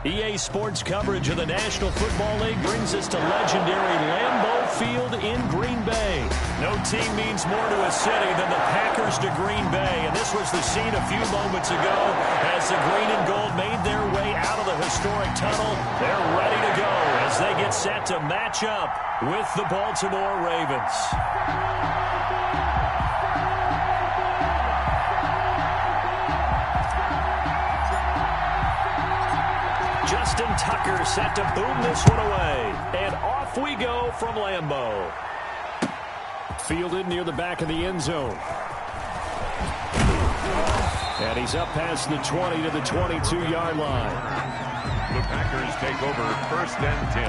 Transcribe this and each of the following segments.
EA Sports coverage of the National Football League brings us to legendary Lambeau Field in Green Bay. No team means more to a city than the Packers to Green Bay, and this was the scene a few moments ago as the green and gold made their way out of the historic tunnel. They're ready to go as they get set to match up with the Baltimore Ravens. Justin Tucker set to boom this one away. And off we go from Lambeau. Fielded near the back of the end zone. And he's up past the 20 to the 22-yard line. The Packers take over 1st and 10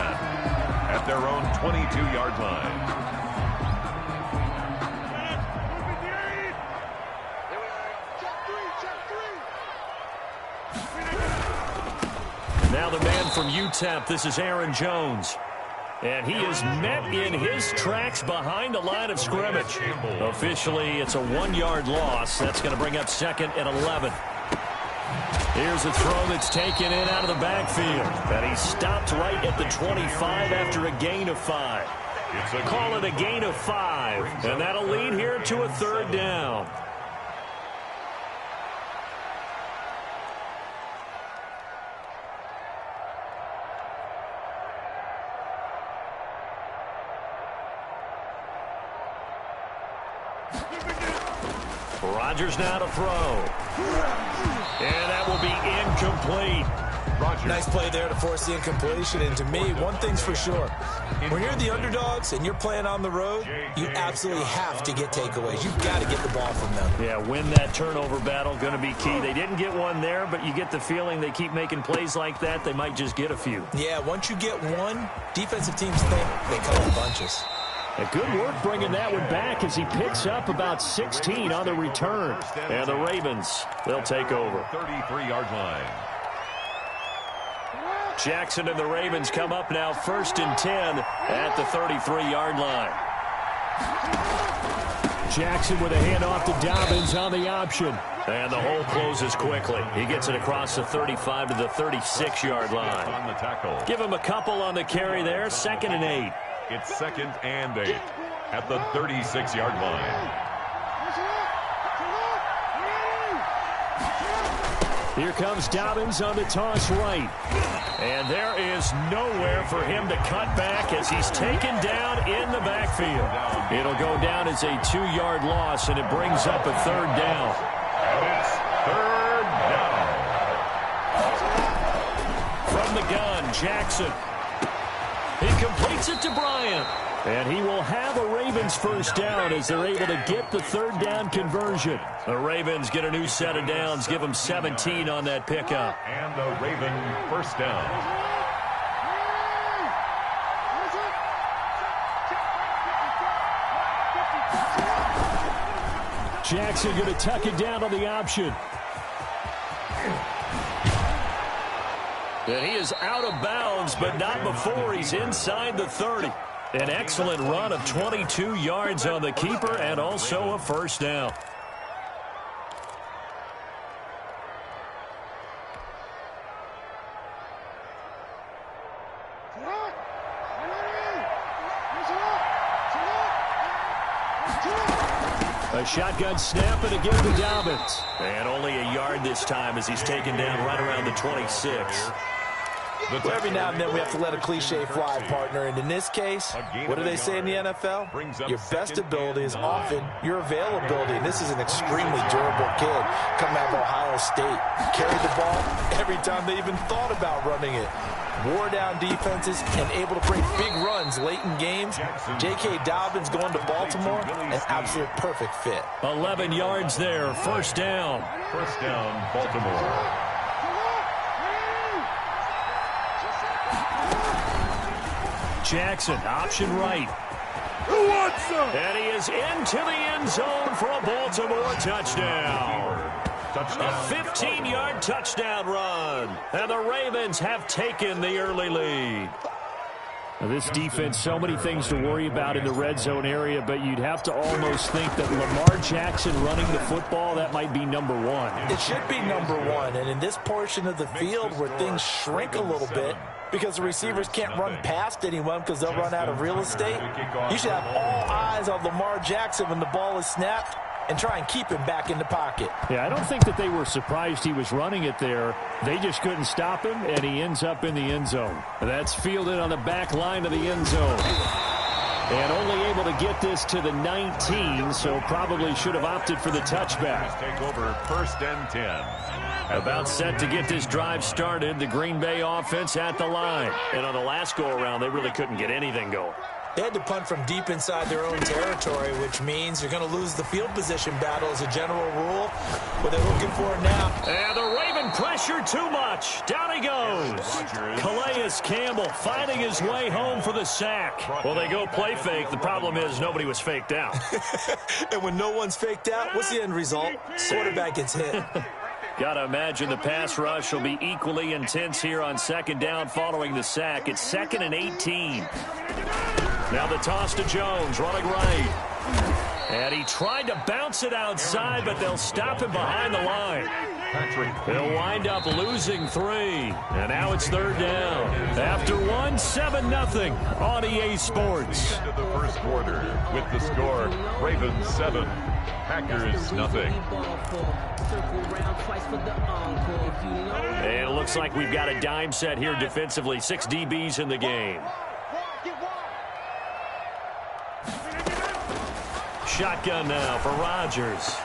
at their own 22-yard line. Now the man from UTEP, this is Aaron Jones. And he is met in his tracks behind the line of scrimmage. Officially, it's a 1-yard loss. That's going to bring up 2nd and 11. Here's a throw that's taken in out of the backfield. And he stopped right at the 25 after a gain of 5. Call it a gain of 5. And that'll lead here to a 3rd down. Rodgers now to throw. And that will be incomplete. Rodgers. Nice play there to force the incompletion. And to me, one thing's for sure. When you're the underdogs and you're playing on the road, you absolutely have to get takeaways. You've got to get the ball from them. Yeah, win that turnover battle, going to be key. They didn't get one there, but you get the feeling they keep making plays like that, they might just get a few. Yeah, once you get one, defensive teams think they come in bunches. A good work bringing that one back as he picks up about 16 on the return. And the Ravens, they'll take over. 33-yard line. Jackson and the Ravens come up now 1st and 10 at the 33-yard line. Jackson with a handoff to Dobbins on the option. And the hole closes quickly. He gets it across the 35 to the 36-yard line. Give him a couple on the carry there. 2nd and 8. It's 2nd and 8 at the 36-yard line. Here comes Dobbins on the toss right. And there is nowhere for him to cut back as he's taken down in the backfield. It'll go down as a 2-yard loss, and it brings up a 3rd down. And it's 3rd down. From the gun, Jackson. He completes it to Bryant. And he will have a Ravens 1st down as they're able to get the 3rd down conversion. The Ravens get a new set of downs, give them 17 on that pickup. And the Raven 1st down. Jackson going to tuck it down on the option. And he is out of bounds, but not before he's inside the 30. An excellent run of 22 yards on the keeper and also a 1st down. A shotgun snap and again to Dobbins. And only a yard this time as he's taken down right around the 26. Well, every now and then we have to let a cliche fly, partner. And in this case, what do they say in the NFL? Your best ability is often your availability. And this is an extremely durable kid coming out of Ohio State. Carried the ball every time they even thought about running it. Wore down defenses and able to bring big runs late in games. J.K. Dobbins going to Baltimore, an absolute perfect fit. 11 yards there, 1st down. 1st down, Baltimore. Jackson, option right. Who wants some? And he is into the end zone for a Baltimore touchdown. A 15-yard touchdown run. And the Ravens have taken the early lead. This defense, so many things to worry about in the red zone area, but you'd have to almost think that Lamar Jackson running the football, that might be number one. It should be number one, and in this portion of the field where things shrink a little bit because the receivers can't run past anyone because they'll run out of real estate, you should have all eyes on Lamar Jackson when the ball is snapped and try and keep him back in the pocket. Yeah, I don't think that they were surprised he was running it there. They just couldn't stop him, and he ends up in the end zone. That's fielded on the back line of the end zone. And only able to get this to the 19, so probably should have opted for the touchback. Take over 1st and 10. About set to get this drive started, the Green Bay offense at the line. And on the last go-around, they really couldn't get anything going. They had to punt from deep inside their own territory, which means you're going to lose the field position battle as a general rule. But they're looking for it now. And the Raven pressure too much. Down he goes. Calais Campbell finding his way home for the sack. Well, they go play fake. The problem is nobody was faked out. And when no one's faked out, what's the end result? Quarterback gets hit. Got to imagine the pass rush will be equally intense here on 2nd down following the sack. It's 2nd and 18. Now the toss to Jones, running right. And he tried to bounce it outside, but they'll stop him behind the line. They'll wind up losing 3. And now it's 3rd down. After 1, 7-0 on EA Sports. Into the 1st quarter with the score, Ravens 7, Packers nothing. And it looks like we've got a dime set here defensively. 6 DBs in the game. Shotgun now for Rodgers.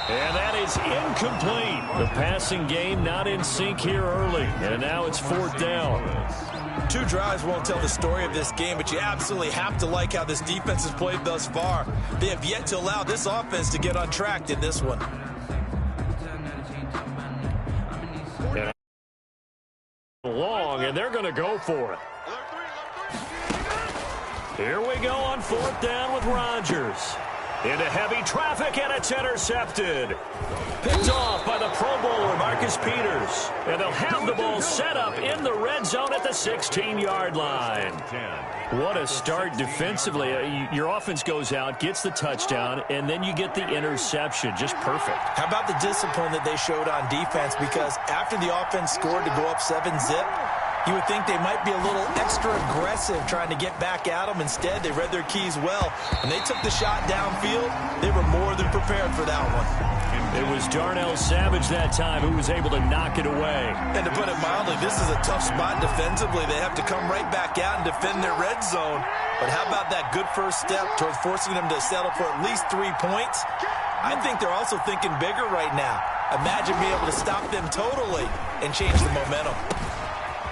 And that is incomplete. The passing game not in sync here early. And now it's 4th down. 2 drives won't tell the story of this game, but you absolutely have to like how this defense has played thus far. They have yet to allow this offense to get on track in this one. Long, and they're going to go for it. Here we go on 4th down with Rodgers. Into heavy traffic, and it's intercepted. Picked off by the Pro Bowler, Marcus Peters. And they'll have the ball set up in the red zone at the 16-yard line. What a start defensively. Your offense goes out, gets the touchdown, and then you get the interception. Just perfect. How about the discipline that they showed on defense? Because after the offense scored to go up 7-zip, you would think they might be a little extra aggressive trying to get back at them. Instead, they read their keys well. When they took the shot downfield, they were more than prepared for that one. It was Darnell Savage that time who was able to knock it away. And to put it mildly, this is a tough spot defensively. They have to come right back out and defend their red zone. But how about that good first step towards forcing them to settle for at least 3 points? I think they're also thinking bigger right now. Imagine being able to stop them totally and change the momentum.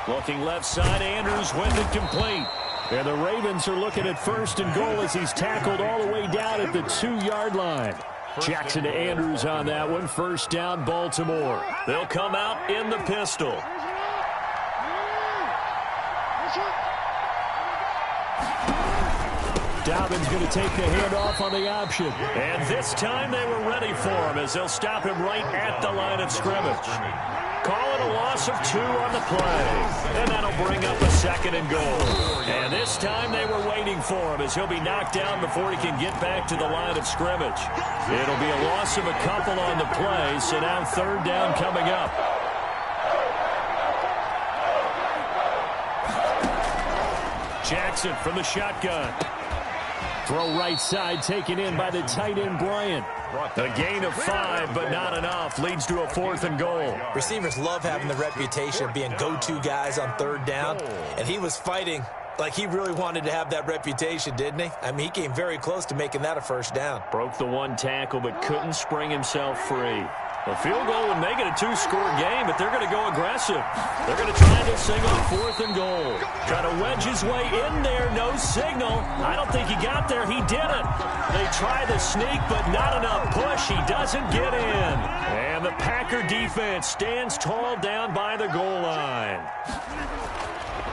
Looking left side, Andrews went it complete. And the Ravens are looking at 1st and goal as he's tackled all the way down at the 2-yard line. Jackson to Andrews on that one. 1st down, Baltimore. They'll come out in the pistol. Dobbins going to take the handoff on the option. And this time they were ready for him as they'll stop him right at the line of scrimmage. Call it a loss of 2 on the play. And that'll bring up a 2nd and goal. And this time they were waiting for him as he'll be knocked down before he can get back to the line of scrimmage. It'll be a loss of a couple on the play, so now 3rd down coming up. Jackson from the shotgun. Throw right side taken in by the tight end Bryant. A gain of 5, but not enough. Leads to a 4th and goal. Receivers love having the reputation of being go-to guys on 3rd down. And he was fighting like he really wanted to have that reputation, didn't he? I mean, he came very close to making that a 1st down. Broke the 1 tackle, but couldn't spring himself free. A field goal would make it a 2-score game, but they're going to go aggressive. They're going to try this thing on 4th and goal. Try to wedge his way in there. No signal. I don't think he got there. He didn't. They try the sneak, but not enough push. He doesn't get in. And the Packer defense stands tall down by the goal line.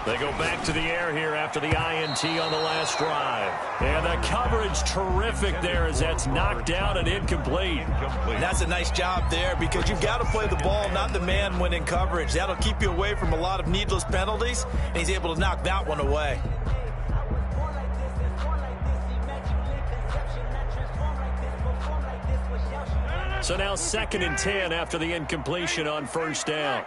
They go back to the air here after the INT on the last drive. And the coverage terrific there as that's knocked down and incomplete. And that's a nice job there because you've got to play the ball, not the man when in coverage. That'll keep you away from a lot of needless penalties, and he's able to knock that one away. So now 2nd and 10 after the incompletion on first down.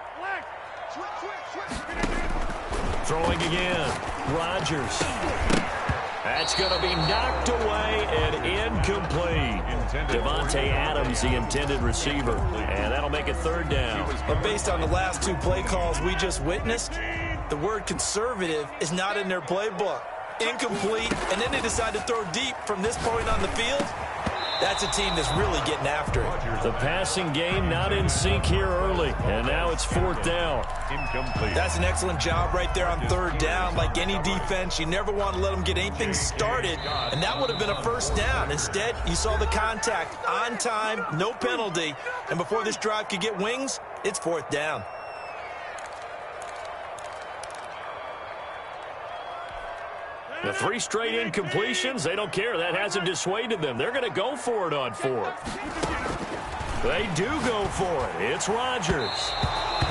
Throwing again. Rodgers. That's going to be knocked away and incomplete. Devontae Adams, the intended receiver. And that'll make it 3rd down. But based on the last 2 play calls we just witnessed, the word conservative is not in their playbook. Incomplete, and then they decide to throw deep from this point on the field. That's a team that's really getting after it. The passing game not in sync here early, and now it's 4th down. Incomplete. That's an excellent job right there on 3rd down. Like any defense, you never want to let them get anything started, and that would have been a 1st down. Instead, you saw the contact on time, no penalty, and before this drive could get wings, it's 4th down. The 3 straight incompletions, they don't care. That hasn't dissuaded them. They're going to go for it on 4th. They do go for it. It's Rodgers.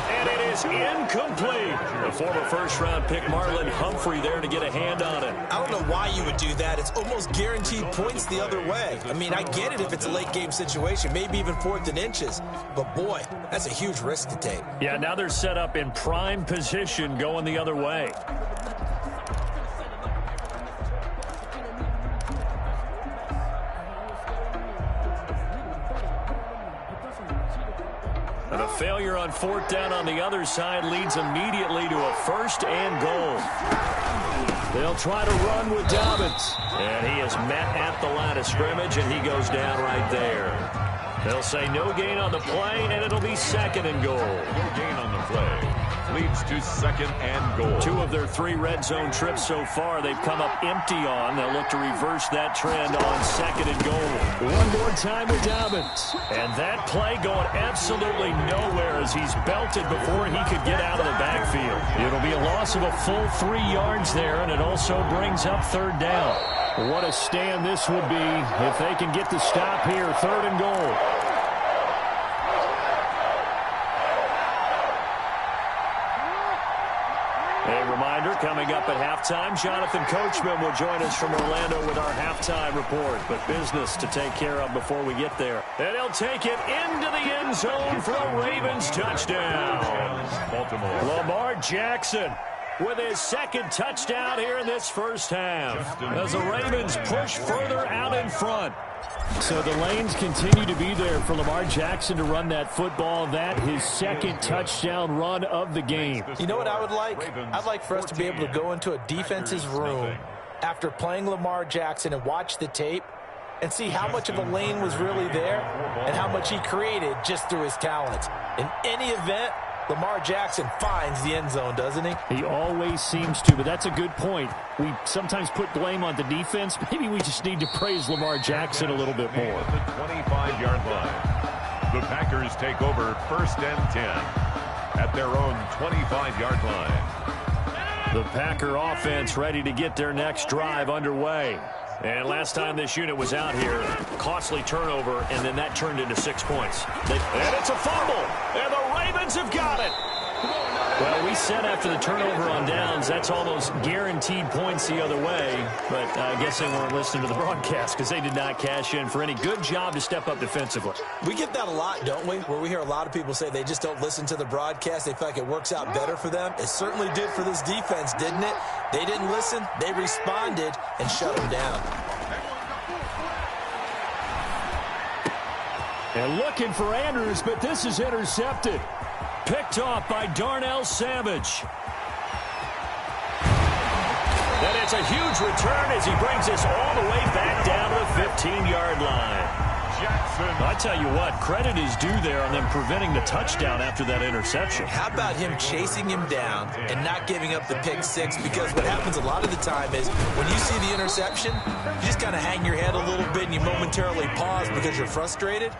And it is incomplete. The former 1st-round pick Marlon Humphrey there to get a hand on it. I don't know why you would do that. It's almost guaranteed points the other way. I mean, I get it if it's a late-game situation, maybe even 4th and inches. But, boy, that's a huge risk to take. Yeah, now they're set up in prime position going the other way. And a failure on 4th down on the other side leads immediately to a 1st and goal. They'll try to run with Dobbins. And he is met at the line of scrimmage, and he goes down right there. They'll say no gain on the play, and it'll be 2nd and goal. No gain on the play. Leads to 2nd and goal. 2 of their 3 red zone trips so far they've come up empty on. They'll look to reverse that trend on 2nd and goal. One more time with Dobbins. And that play going absolutely nowhere as he's belted before he could get out of the backfield. It'll be a loss of a full 3 yards there, and it also brings up 3rd down. What a stand this would be if they can get the stop here. 3rd and goal. A reminder, coming up at halftime, Jonathan Coachman will join us from Orlando with our halftime report. But business to take care of before we get there. And he'll take it into the end zone for a Ravens touchdown. Baltimore. Lamar Jackson with his 2nd touchdown here in this 1st half. As the Ravens push further out in front. So the lanes continue to be there for Lamar Jackson to run that football. That his 2nd touchdown run of the game. You know what I would like? I'd like for us to be able to go into a defense's room after playing Lamar Jackson and watch the tape and see how much of a lane was really there and how much he created just through his talents. In any event, Lamar Jackson finds the end zone, doesn't he? He always seems to, but that's a good point. We sometimes put blame on the defense. Maybe we just need to praise Lamar Jackson a little bit more. The 25-yard line. The Packers take over 1st and 10 at their own 25-yard line. The Packer offense ready to get their next drive underway. And last time this unit was out here, costly turnover, and then that turned into 6 points. And it's a fumble, and the Ravens have got it. Well, we said after the turnover on downs, that's almost guaranteed points the other way. But I guess they weren't listening to the broadcast because they did not cash in for any good job to step up defensively. We get that a lot, don't we? Where we hear a lot of people say they just don't listen to the broadcast. They feel like it works out better for them. It certainly did for this defense, didn't it? They didn't listen. They responded and shut them down. And looking for Andrews, but this is intercepted. Picked off by Darnell Savage. And it's a huge return as he brings us all the way back down to the 15-yard line. Jackson. I tell you what, credit is due there on them preventing the touchdown after that interception. How about him chasing him down and not giving up the pick six? Because what happens a lot of the time is when you see the interception, you just kind of hang your head a little bit and you momentarily pause because you're frustrated.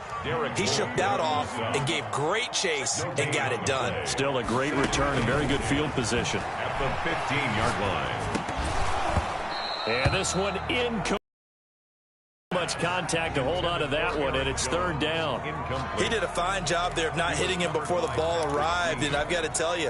He shook that off and gave great chase and got it done. Still a great return and very good field position. At the 15-yard line. And this one incomplete. Much contact to hold on to that one, and it's third down. He did a fine job there of not hitting him before the ball arrived, and I've got to tell you,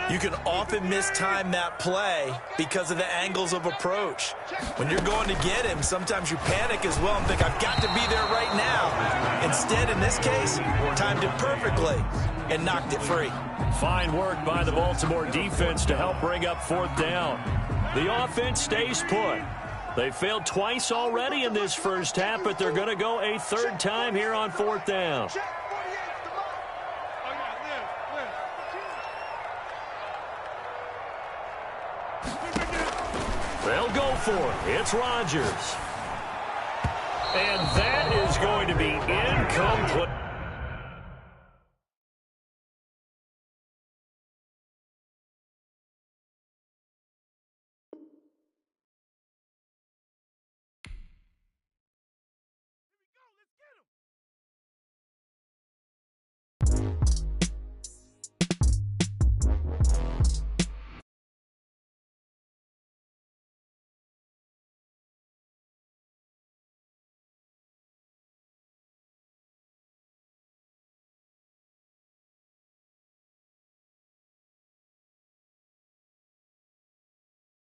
You can often mistime that play because of the angles of approach. When you're going to get him, sometimes you panic as well and think, I've got to be there right now. Instead, in this case, timed it perfectly and knocked it free. Fine work by the Baltimore defense to help bring up 4th down. The offense stays put. They failed twice already in this first half, but they're going to go a 3rd time here on 4th down. They'll go for it. It's Rodgers. And that is going to be incomplete.